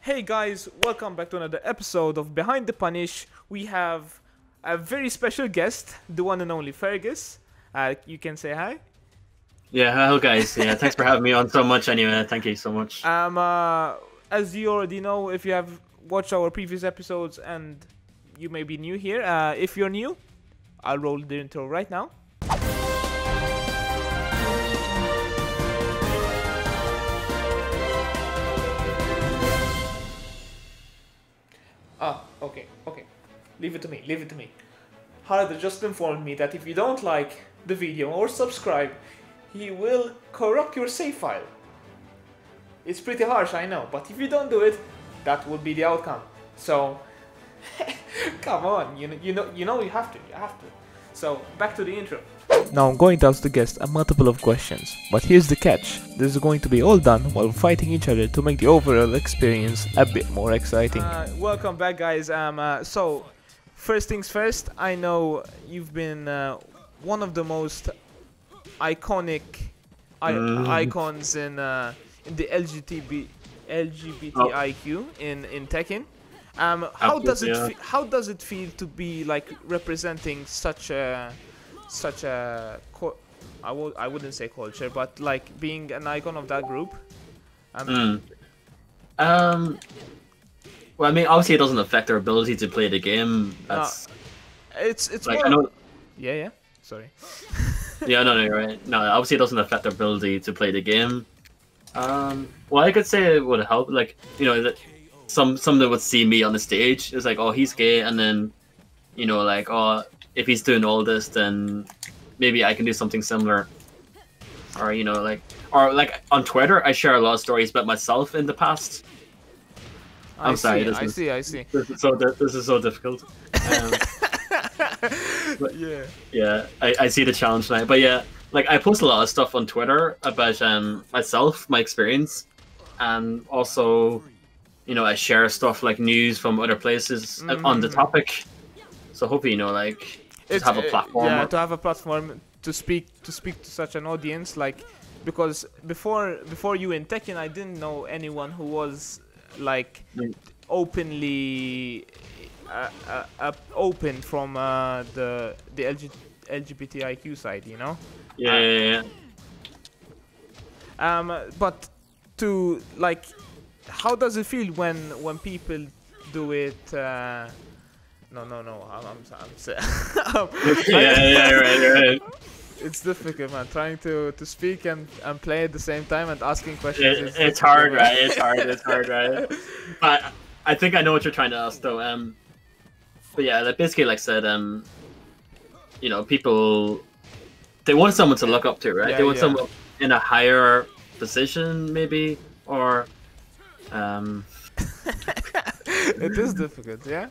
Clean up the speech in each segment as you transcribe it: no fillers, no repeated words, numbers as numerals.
Hey guys, welcome back to another episode of Behind the Punish. We have a very special guest, the one and only Fergus. You can say hi. Yeah, hello guys. Yeah, thanks for having me on so much anyway. Thank you so much. As you already know, if you have watched our previous episodes and you may be new here, if you're new, I'll roll the intro right now. Okay. Leave it to me. Harder just informed me that if you don't like the video or subscribe, he will corrupt your save file. It's pretty harsh, I know, but if you don't do it, that would be the outcome. So, come on, you have to. So, back to the intro. Now I'm going to ask the guest a multiple of questions, but here's the catch. This is going to be all done while fighting each other to make the overall experience a bit more exciting. Welcome back guys. So, first things first, I know you've been one of the most iconic icons in the LGBTIQ in Tekken. How does it feel to be like representing such a I wouldn't say culture, but like being an icon of that group? Well, I mean, obviously it doesn't affect their ability to play the game. That's it's like, more. I know. Yeah. Sorry. Yeah, no, you're right. No, obviously it doesn't affect their ability to play the game. Well, I could say it would help, like, you know, that some that would see me on the stage is like, oh, he's gay, and then, you know, like, oh, if he's doing all this, then maybe I can do something similar. Or, you know, like on Twitter, I share a lot of stories about myself in the past. I see. This is so difficult. But, yeah, I see the challenge now. But yeah, like I post a lot of stuff on Twitter about myself, my experience, and also, you know, I share stuff like news from other places on the topic. So hopefully, you know, like just have a platform. Yeah, to have a platform to speak to such an audience, like, because before you in Tekken, I didn't know anyone who was like openly open from the LGBTIQ side, you know. Yeah. But to like, how does it feel when people do it? No. I'm yeah, right. It's difficult, man. Trying to speak and play at the same time and asking questions. It's hard, right? It's hard, right? But I think I know what you're trying to ask, though. But yeah, like basically, like I said, you know, people, they want someone to look up to, right? They want someone in a higher position, maybe, or It is difficult, yeah.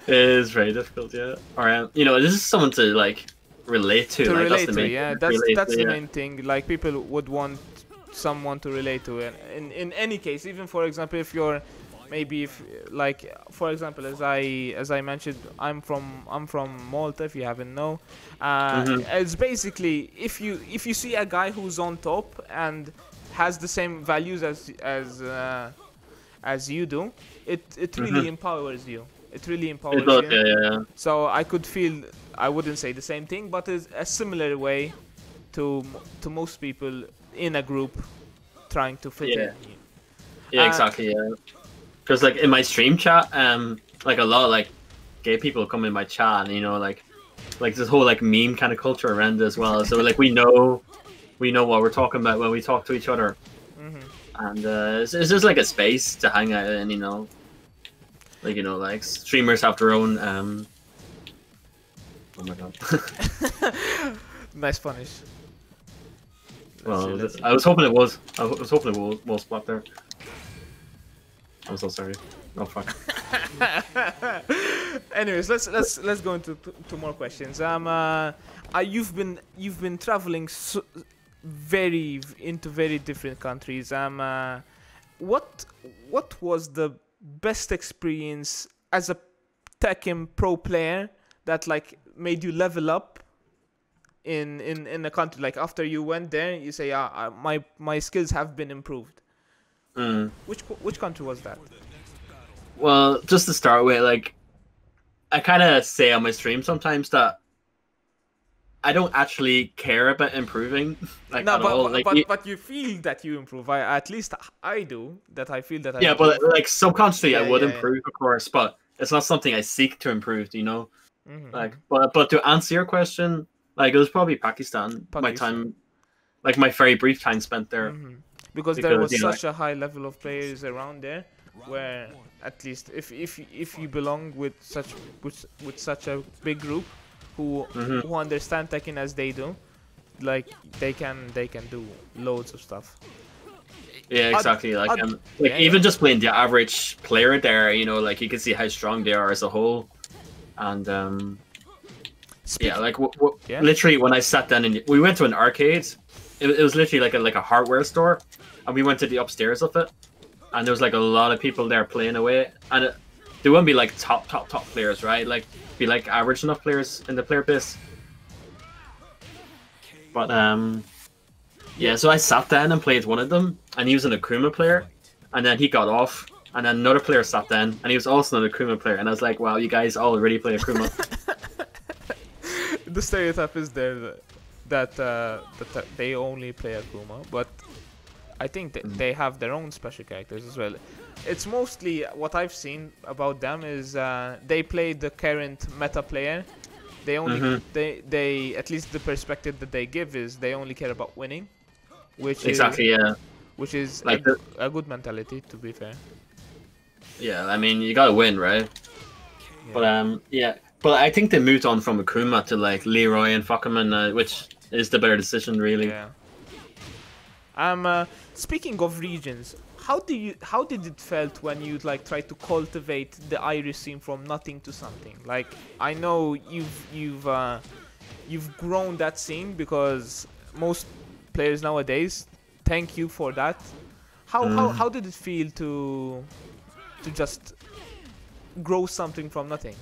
It is very difficult, yeah. Or you know, this is someone to like relate to. Like, relate to, yeah. That's the main thing. Like, people would want someone to relate to, and in any case, even for example, if you're like, for example, as I mentioned, I'm from Malta. If you haven't know, it's basically if you see a guy who's on top and has the same values as you do, it really empowers you. It really empowers you. Yeah. So I could feel, I wouldn't say the same thing, but it's a similar way to most people in a group trying to fit in. Yeah, exactly. Yeah, because like in my stream chat, like a lot of like gay people come in my chat, and you know, like this whole like meme kind of culture around it as well. So like we know what we're talking about when we talk to each other, and it's just like a space to hang out in, you know. Like, you know, like streamers have their own. Oh my god! Nice punish. Well, I was hoping it was. I was hoping it was spot there. I'm so sorry. Oh fuck. Anyways, let's go into two more questions. You've been traveling into very different countries. What was the best experience as a Tekken pro player that like made you level up in a country? Like, after you went there, you say, my skills have been improved. Which country was that? Well, just to start with, like, I kind of say on my stream sometimes that I don't actually care about improving, like, No, at all. Like, but you feel that you improve. At least I do. That I feel that I yeah, improve. but like subconsciously, I Yeah, would yeah, yeah. improve, of course, but it's not something I seek to improve. You know, like, Mm-hmm. but to answer your question, like, it was probably Pakistan. My Pakistan. time, like, my very brief time spent there, Mm-hmm. Because there because was you know, such a high level of players around there, where at least if you belong with such a big group who understand Tekken as they do, like they can do loads of stuff. yeah, I'd, exactly. I'd, Like yeah, yeah. even just playing the average player there, you know, like you can see how strong they are as a whole, and yeah, Speaking, like yeah. literally when I sat down and we went to an arcade, it was literally like a hardware store, and we went to the upstairs of it, and there was like a lot of people there playing away, and they wouldn't be like top players, right? Like be like average enough players in the player base, but yeah. So I sat down and played one of them, and he was an Akuma player, and then he got off. And then another player sat down, and he was also an Akuma player. And I was like, "Wow, you guys all already play Akuma." The stereotype is there that they only play Akuma, but I think they have their own special characters as well. It's mostly what I've seen about them is they play the current meta player. They only they at least the perspective that they give is they only care about winning, which Exactly, yeah. which is Like a good mentality, to be fair. yeah, I mean, you gotta win, right? Yeah. But yeah. But I think they moved on from Akuma to like Leroy and Fuckerman, which is the better decision, really. Yeah. Speaking of regions, how did it felt when you like tried to cultivate the Irish scene from nothing to something? Like I know you've grown that scene because most players nowadays thank you for that. How did it feel to just grow something from nothing?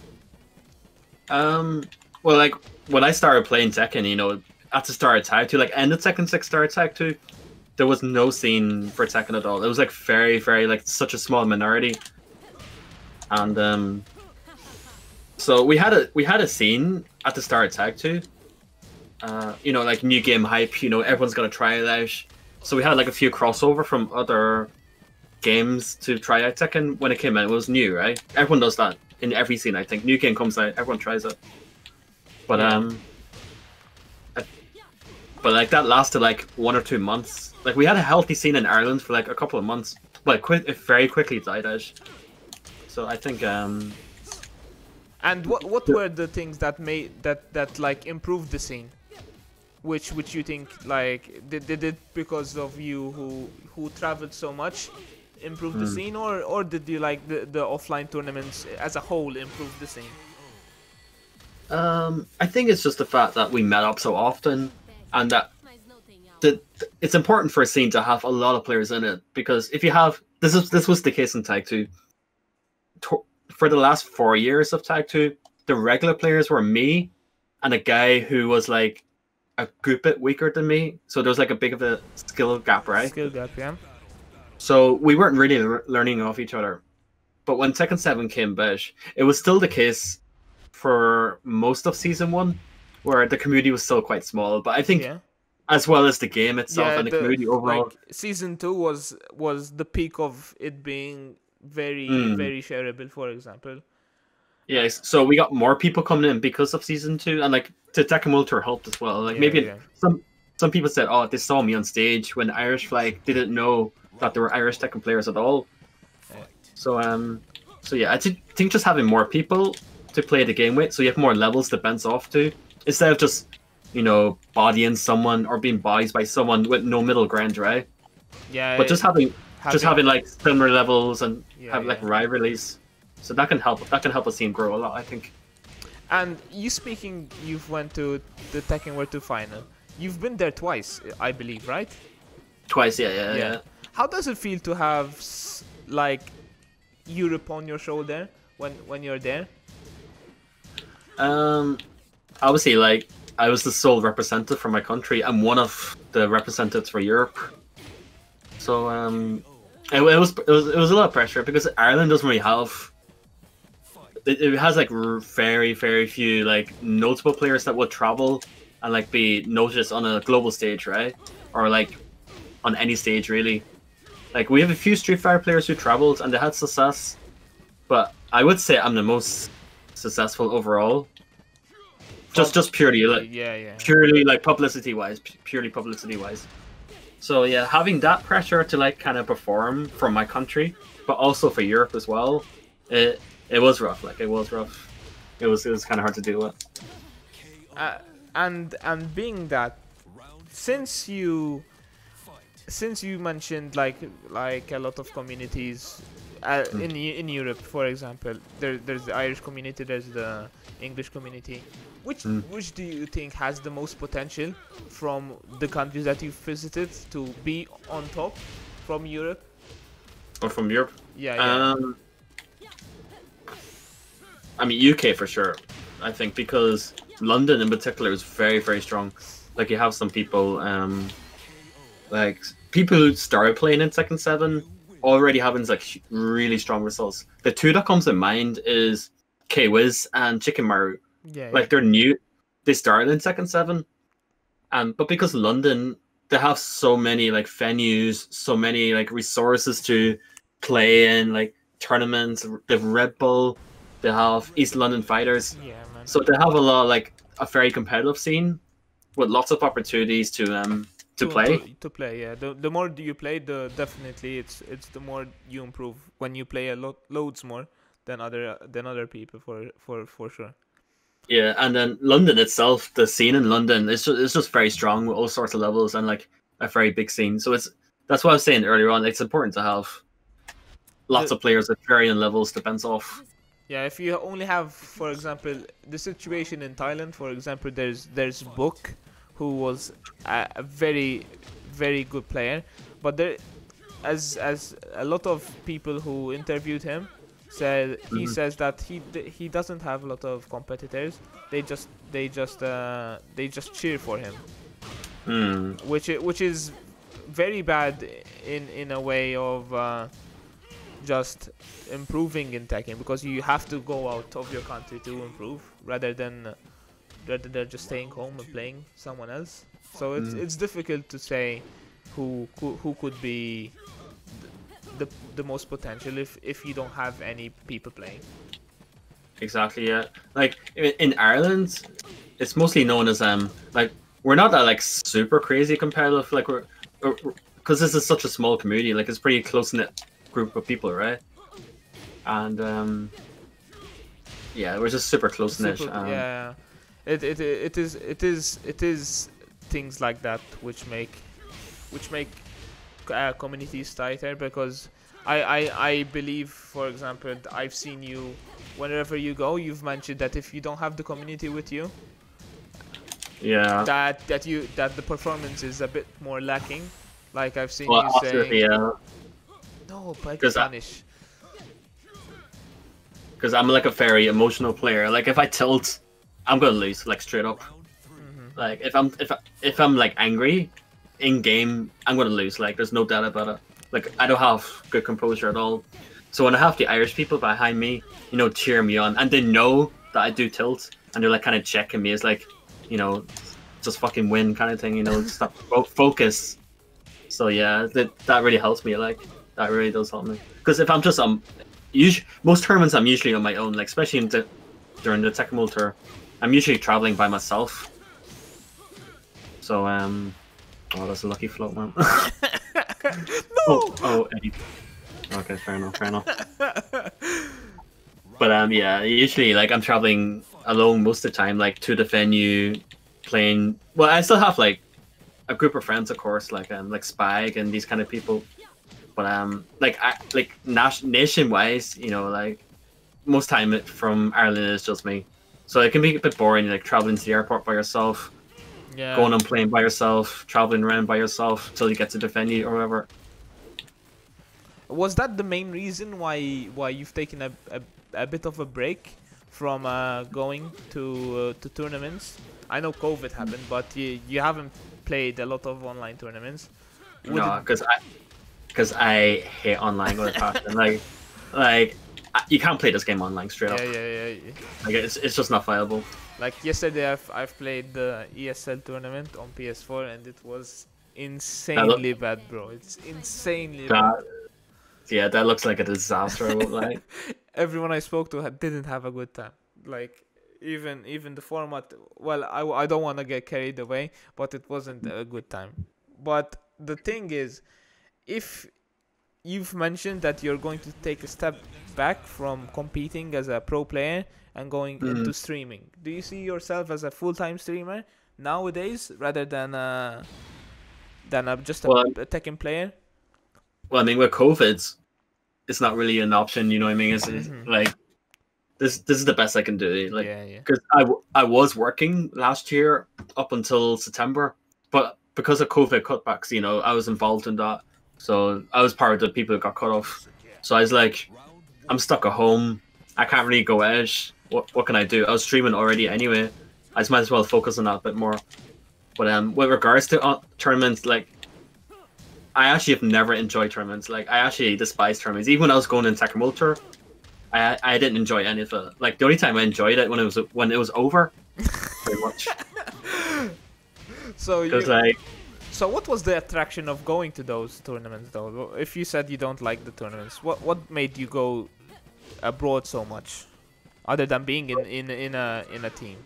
Well, like when I started playing Tekken, you know, at the start of Tag 2, like end of Tekken 6, start of Tag 2, there was no scene for Tekken at all. It was like very, very like such a small minority, and so we had a scene at the start of Tag 2. You know, like new game hype. You know, everyone's gonna try it out. So we had like a few crossover from other games to try out Tekken when it came out. It was new, right? Everyone does that in every scene. I think new game comes out, everyone tries it. But but like that lasted like 1 or 2 months. Like we had a healthy scene in Ireland for like a couple of months, but it very quickly died out. So I think And what were the things that made that like improved the scene? Which you think like did it because of you who traveled so much improve the scene, or did you like the offline tournaments as a whole improve the scene? I think it's just the fact that we met up so often, and that it's important for a scene to have a lot of players in it, because if you have this was the case in Tag 2. For the last 4 years of Tag 2, the regular players were me and a guy who was like a good bit weaker than me, so there was like a big of a skill gap, right? Skill gap, yeah. So we weren't really learning off each other. But when Tekken 7 came about, it was still the case for most of Season 1, where the community was still quite small. But I think, as well as the game itself and the community overall... Like, Season 2 was the peak of it being very, very shareable, for example. Yeah, so we got more people coming in because of Season 2, and like the Tekken Multi helped as well. Like maybe some people said, oh, they saw me on stage when Irish Flag didn't know that there were Irish Tekken players at all. So yeah, I think just having more people to play the game with, so you have more levels to bounce off to, instead of just, you know, bodying someone or being bodied by someone with no middle ground, right? Yeah. But just having like similar levels and have like rivalries, so that can help a scene grow a lot, I think. And you've went to the Tekken World 2 final. You've been there twice, I believe, right? Twice, yeah. How does it feel to have like Europe on your shoulder when you're there? Obviously, like I was the sole representative for my country. I'm one of the representatives for Europe. So it was a lot of pressure because Ireland doesn't really have it has like very few like notable players that would travel and like be noticed on a global stage, right? Or like on any stage really. Like we have a few Street Fighter players who traveled and they had success, but I would say I'm the most successful overall. Just purely like purely like publicity wise, purely publicity wise. So yeah, having that pressure to like kind of perform for my country, but also for Europe as well, it was rough. Like it was rough. It was kind of hard to deal with. And being that, since you mentioned like a lot of communities in Europe, for example, there's the Irish community, there's the English community. Which do you think has the most potential from the countries that you've visited to be on top from Europe? Or from Europe? Yeah. I mean UK for sure. I think because London in particular is very strong. Like you have some people, like people who started playing in Tekken 7 already having like really strong results. The two that comes to mind is K-Wiz and Chicken Maru. Like they're new, they started in Tekken 7, but because London, they have so many like venues, so many like resources to play in, like tournaments. They have Red Bull, they have East London Fighters, so they have a lot like a very competitive scene with lots of opportunities to play. To play, yeah. The more you play, definitely it's the more you improve when you play loads more than other people for sure. Yeah, and then London itself, the scene in London is just very strong with all sorts of levels and like a very big scene. So that's what I was saying earlier on. It's important to have lots of players at varying levels to bounce off. Yeah, if you only have, for example, the situation in Thailand, for example, there's Book, who was a very good player, but there, as a lot of people who interviewed him said, he says that he doesn't have a lot of competitors. They just cheer for him, which is very bad in a way of just improving in Tekken, because you have to go out of your country to improve rather than just staying home and playing someone else. So it's difficult to say who could be the most potential if you don't have any people playing. Exactly, yeah. Like in Ireland, it's mostly known as like we're not that like super crazy competitive. Like we're because this is such a small community. Like it's pretty close knit group of people, right? And yeah, we're just super close knit. Yeah, it is things like that which make communities tighter, because I believe, for example, I've seen you wherever you go, you've mentioned that if you don't have the community with you, that the performance is a bit more lacking. Like I've seen you saying, no, but Spanish. Because I'm like a very emotional player. Like if I tilt, I'm gonna lose, like straight up. Like if I'm like angry in game, I'm gonna lose. Like there's no doubt about it. Like I don't have good composure at all. So when I have the Irish people behind me, you know, cheer me on, and they know that I do tilt, and they're like kind of checking me, it's like, you know, just fucking win kind of thing, you know, just focus. So yeah, that really helps me. Like that really does help me. Because if I'm just most tournaments I'm usually on my own. Like especially during the Tekken World Tour, I'm usually traveling by myself. So oh, that's a lucky float, man. No! Oh, Eddie. Okay, fair enough. But yeah, usually like I'm traveling alone most of the time, like to the venue, playing. Well, I still have like a group of friends, of course, like Spike and these kind of people. But nation-wise, you know, like most time from Ireland is just me, so it can be a bit boring, like traveling to the airport by yourself. Yeah. Going on plane by yourself, traveling around by yourself till you get to the venue or whatever. Was that the main reason why you've taken a bit of a break from going to tournaments? I know COVID happened, but you haven't played a lot of online tournaments. No, because I hate online with a passion. like you can't play this game online straight up. Yeah. Like it's just not viable. Like yesterday, I've played the ESL tournament on PS4, and it was insanely bad, bro. It's insanely bad. Yeah, that looks like a disaster. I won't lie. Everyone I spoke to didn't have a good time. Like even the format. Well, I don't want to get carried away, but it wasn't a good time. But the thing is, if you've mentioned that you're going to take a step back from competing as a pro player and going into streaming, do you see yourself as a full-time streamer nowadays rather than just a Tekken player? Well, I mean, with COVID, it's not really an option. You know what I mean? It's like this is the best I can do. Like, because I was working last year up until September, but because of COVID cutbacks, you know, I was involved in that. So I was part of the people who got cut off. So I was like, I'm stuck at home. I can't really go edge. What can I do? I was streaming already anyway. I just might as well focus on that a bit more. But with regards to tournaments, like, I actually have never enjoyed tournaments. Like, I actually despise tournaments. Even when I was going in Tekken World Tour, I didn't enjoy any of it. Like, the only time I enjoyed it when it was over, pretty much. So what was the attraction of going to those tournaments, though? If you said you don't like the tournaments, what made you go abroad so much, other than being in a team?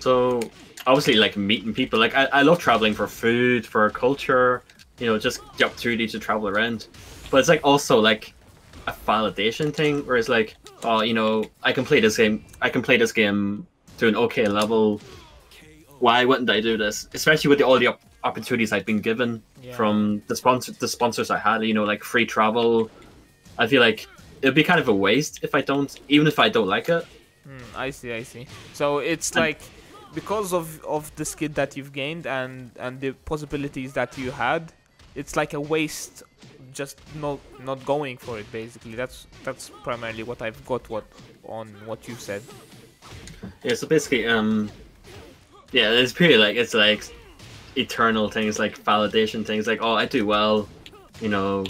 So obviously, like, meeting people. Like, I love traveling for food, for culture. You know, just the opportunity to travel around. But it's like also like a validation thing, where it's like, oh, you know, I can play this game. I can play this game to an okay level. Why wouldn't I do this? Especially with all the opportunities I've been given from the sponsors I had. You know, like free travel. I feel like it'd be kind of a waste if I don't, even if I don't like it. I see. So it's like, because of the skill that you've gained and the possibilities that you had, it's like a waste just not going for it. Basically, that's primarily what I've got on what you said. Yeah. So basically, yeah, it's pretty like, it's like eternal things, like validation things, like, oh, I do well, you know,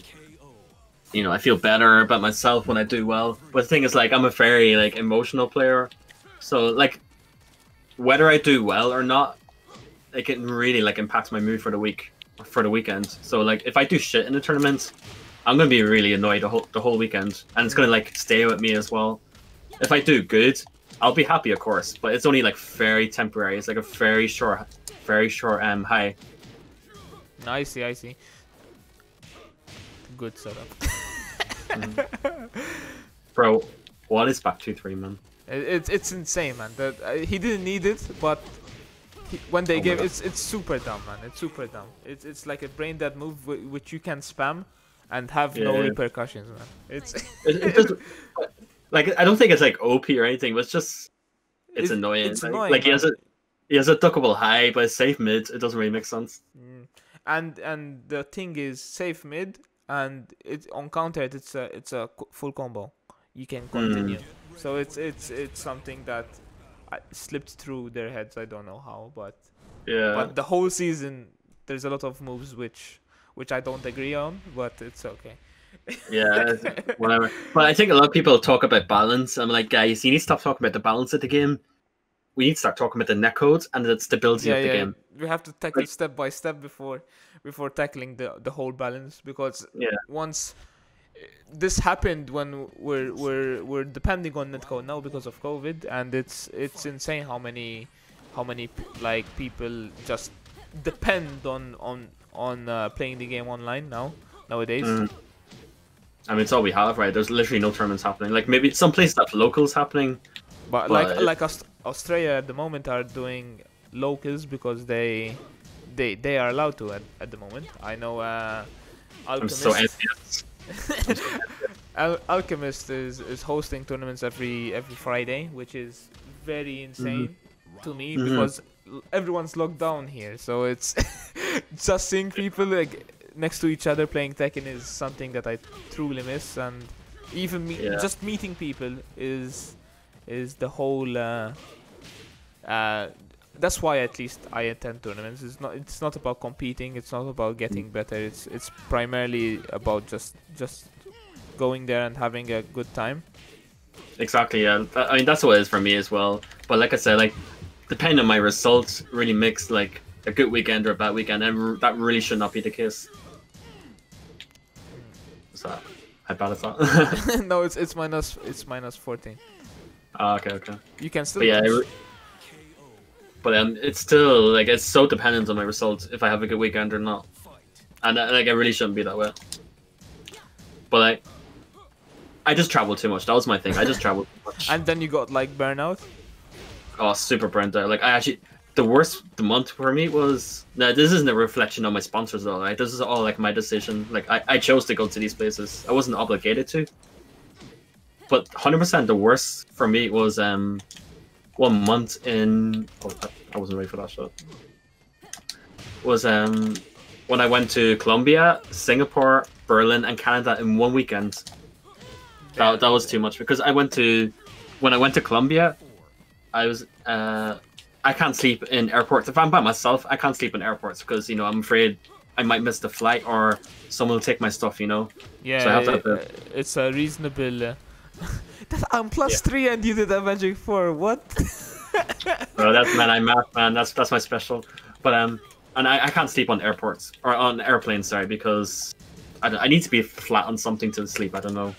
I feel better about myself when I do well. But the thing is, like, I'm a very like emotional player, so like whether I do well or not, it can really like impact my mood for the week or for the weekend. So like if I do shit in the tournament, I'm gonna be really annoyed the whole weekend, and it's gonna like stay with me as well. If I do good, I'll be happy, of course, but it's only like very temporary. It's like a very short high. I see. Good setup. Bro, what is back 2-3, man? It's insane, man. That he didn't need it, but when they gave it's super dumb, man. It's super dumb. It's like a brain dead move which you can spam and have no repercussions, man. It's just, like, I don't think it's like OP or anything, but it's annoying. It's annoying. Like he has a duckable high, but it's safe mid. It doesn't really make sense. And the thing is, safe mid, and on counter it's a full combo. You can continue. So it's something that slipped through their heads. I don't know how, but the whole season there's a lot of moves which I don't agree on, but it's okay. Yeah, whatever. But I think a lot of people talk about balance. I'm like, guys, you need to stop talking about the balance of the game. We need to start talking about the netcode and the stability of the game. We have to tackle step by step before tackling the whole balance, because once this happened, when we're depending on netcode now because of COVID, and it's insane how many like people just depend on playing the game online nowadays. I mean, it's all we have, right? There's literally no tournaments happening. Like, maybe some places have locals happening, but like Australia at the moment are doing locals because they are allowed to at the moment. I know Alchemist. I'm so envious. Alchemist is hosting tournaments every Friday, which is very insane to me, because everyone's locked down here. So it's just seeing people like next to each other playing Tekken is something that I truly miss, and even just meeting people is the whole. That's why at least I attend tournaments. It's not about competing. It's not about getting better. It's primarily about just going there and having a good time. Exactly, yeah. I mean, that's what it is for me as well. But like I said, like, depending on my results, really makes like a good weekend or a bad weekend, and that really should not be the case. Is that how bad is that? No, it's minus 14. Oh, okay. You can still. But yeah, but it's still like it's so dependent on my results if I have a good weekend or not, and like I really shouldn't be that way. But I just traveled too much. That was my thing. I just traveled too much. And then you got like burnout. Oh, super burnt out. Like the worst month for me was. Now, this isn't a reflection on my sponsors though. Right? This is all like my decision. Like I chose to go to these places. I wasn't obligated to. But 100% the worst for me was 1 month in. Oh, I wasn't ready for that shot. Was when I went to Colombia, Singapore, Berlin, and Canada in 1 weekend. That was too much because when I went to Colombia, I was I can't sleep in airports. If I'm by myself, I can't sleep in airports because I'm afraid I might miss the flight or someone will take my stuff. Yeah, so I have to it's a reasonable. I'm +3 and you did Avenging 4. What? Bro, that's I'm math, man. That's my special. But and I can't sleep on airports or on airplanes. Sorry, because I need to be flat on something to sleep. I don't know.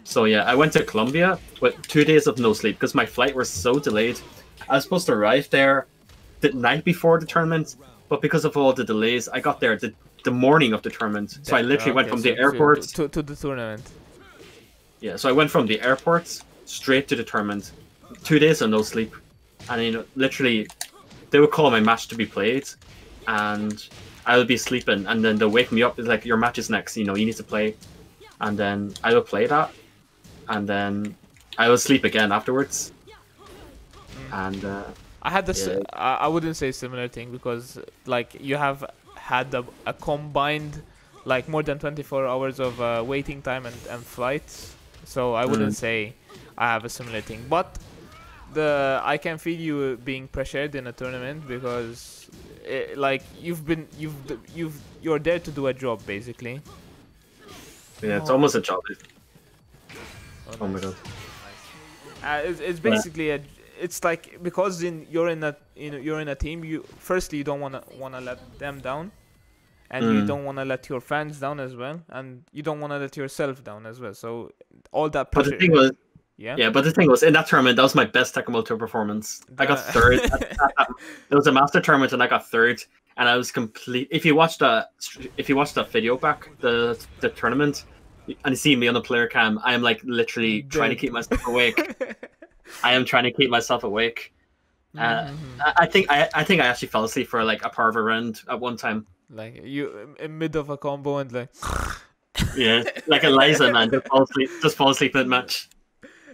So yeah, I went to Colombia with 2 days of no sleep because my flight was so delayed. I was supposed to arrive there the night before the tournament, but because of all the delays, I got there the morning of the tournament. So I literally went from the airport to the tournament. Yeah, so I went from the airport straight to the tournament. 2 days of no sleep. And literally, they would call my match to be played, and I would be sleeping, and then they'll wake me up. It's like, your match is next, you need to play. And then I would play that, and then I would sleep again afterwards. And I had this. Yeah. I wouldn't say similar thing because like you have had a combined like more than 24 hours of waiting time and flights. So I wouldn't say I have a similar thing, but I can feel you being pressured in a tournament because like you're there to do a job basically. Yeah, it's almost a job. Oh my god. It's basically it's like because you're in a team. You don't wanna let them down, and you don't wanna let your fans down as well, and you don't wanna let yourself down as well. So all that pressure. But the thing was, but the thing was, in that tournament, that was my best Tekken 2 performance. I got third. It was a master tournament, and I got third. And I was complete. If you watch that video back, the tournament, and you see me on the player cam, I am like literally trying to keep myself awake. I am trying to keep myself awake. I think I actually fell asleep for like a part of a round at one time. Like you in mid of a combo and like. Yeah, like Eliza, man, just fall asleep in match.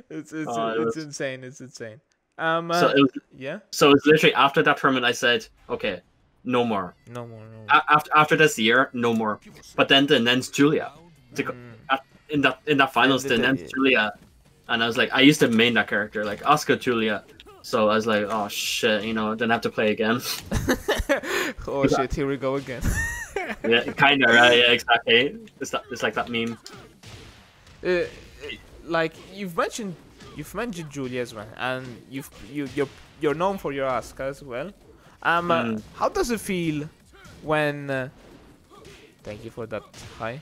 It's insane. It's insane. So it was, So it was literally after that tournament, I said, okay, no more. No more. After this year, no more. But then the Nens Julia, in that finals, the Nens Julia, and I was like, I used to main that character, like Asuka Julia. So I was like, oh shit, then I have to play again. Oh shit, here we go again. Yeah, kind of, right? Yeah, exactly. It's like that meme. Like you've mentioned Julia as well, and you're known for your Asuka as well. How does it feel when? Thank you for that. Hi.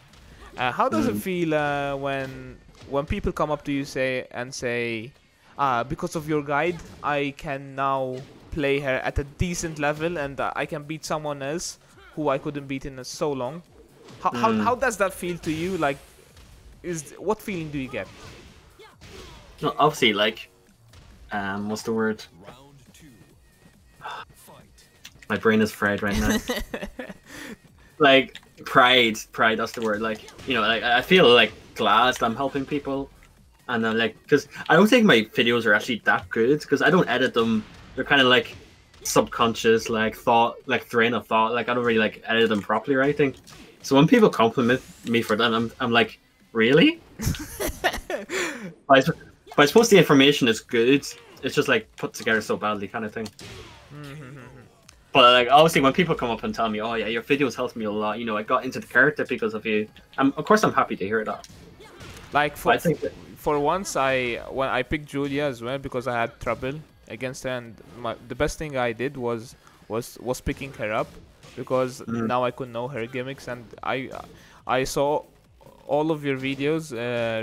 How does it feel when people come up to you say, because of your guide, I can now play her at a decent level, and I can beat someone else who I couldn't beat in so long. How does that feel to you? Like, what feeling do you get? No, obviously, like, what's the word? My brain is fried right now. Like pride. That's the word. Like, like I feel like glad that I'm helping people, and then like, because I don't think my videos are actually that good because I don't edit them. They're kind of like subconscious, like train of thought. Like I don't really like edit them properly or anything. So when people compliment me for that, I'm like, really? But I suppose the information is good. It's just like put together so badly, kind of thing. But like obviously, when people come up and tell me, "Oh yeah, your videos helped me a lot," I got into the character because of you. Of course, I'm happy to hear that. Like I think that, for once, when I picked Julia as well because I had trouble against her, and the best thing I did was picking her up because now I could know her gimmicks, and I saw all of your videos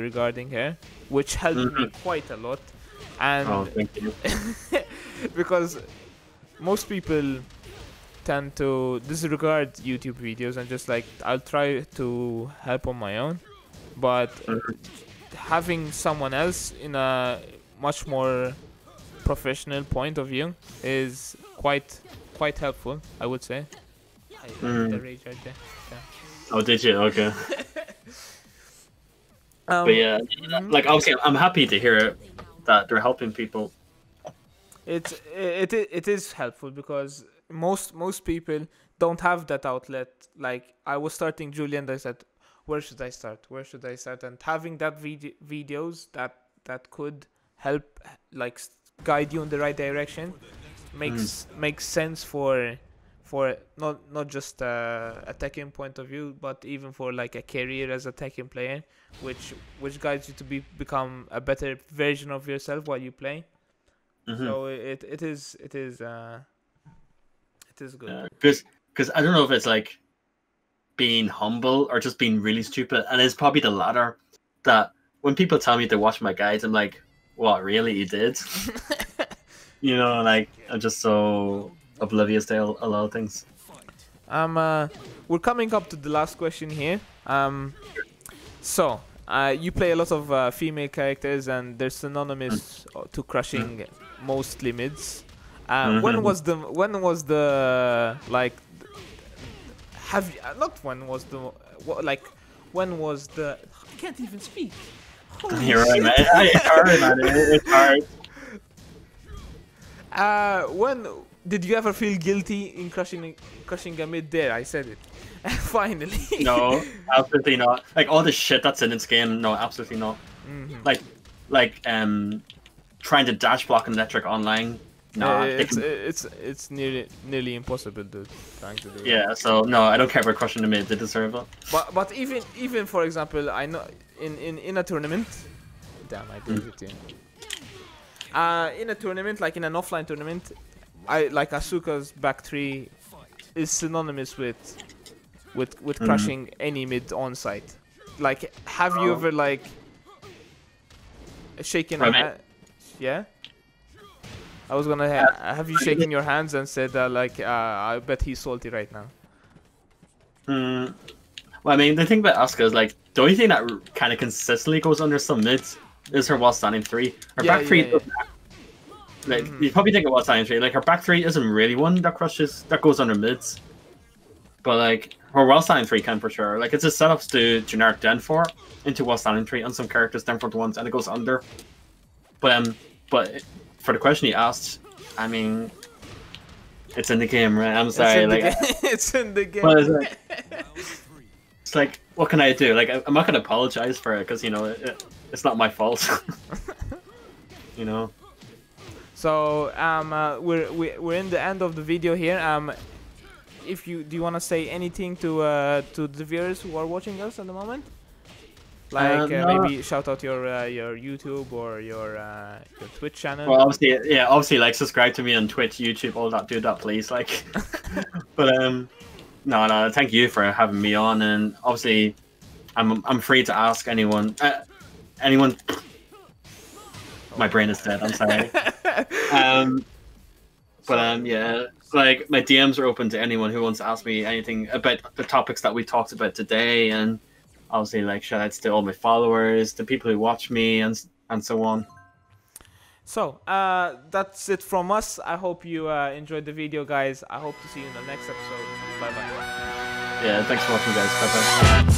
regarding her, which helped me quite a lot. And thank you. because most people tend to disregard YouTube videos and just like, I'll try to help on my own, but having someone else in a much more professional point of view is quite helpful, I would say. The rage right there. Yeah. Oh, did you? Okay. But yeah, like obviously, I'm happy to hear that they're helping people. It is helpful because most people don't have that outlet. Like, I was starting Julia and I said, where should I start? Where should I start? And having that videos that could help, like, guide you in the right direction makes sense for not just a Tekken point of view, but even for like a career as a Tekken player, which guides you to become a better version of yourself while you play. So it is good. Because I don't know if it's like being humble or just being really stupid, and it's probably the latter. That when people tell me to watch my guides, I'm like, what, really, you did? You know, like, I'm just so oblivious to a lot of things. We're coming up to the last question here. So you play a lot of female characters, and they're synonymous to crushing mostly mids. When was the like? Have you, not when was the like? When was the? I can't even speak. You're right, man. It's hard, man. It's hard. When did you ever feel guilty in crushing a mid? There, I said it. Finally. No, absolutely not. Like, all the shit that's in this game, no, absolutely not. Like trying to dash block an electric online. No, it's nearly impossible to trying to do. Yeah, so no, I don't care about crushing the mid. They deserve it. But even for example, I know in a tournament. Damn, I did it. In a tournament, like in an offline tournament, like Asuka's back three is synonymous with crushing any mid on site. Like, have you ever like shaken a hand? Yeah. I was gonna have you shaken your hands and said like, I bet he's salty right now. Well, I mean, the thing about Asuka is like the only thing that kind of consistently goes under some mids is her while standing three. Her back three. Like, you probably think of while standing three. Like, her back three isn't really one that goes under mids. But like, her while standing three can for sure. Like, it's a setups to generic den 4 into while standing three on some characters den 4 ones, and it goes under. But for the question you asked, I mean, it's in the game, right? I'm sorry, it's in the game. But it's like, what can I do? Like, I'm not gonna apologize for it because, you know, it's not my fault. You know. So we're in the end of the video here. Do you want to say anything to the viewers who are watching us at the moment? Like maybe shout out your YouTube or your Twitch channel. Well, obviously, like, subscribe to me on Twitch, YouTube, all that. Do that, please. Like, but no, thank you for having me on, and obviously, I'm free to ask anyone. My brain is dead. I'm sorry. Yeah, like, my DMs are open to anyone who wants to ask me anything about the topics that we talked about today, and obviously, like, shout outs to all my followers, the people who watch me, and so on. So that's it from us. I hope you enjoyed the video, guys. I hope to see you in the next episode. Bye bye. Yeah, thanks for watching, guys. Bye bye.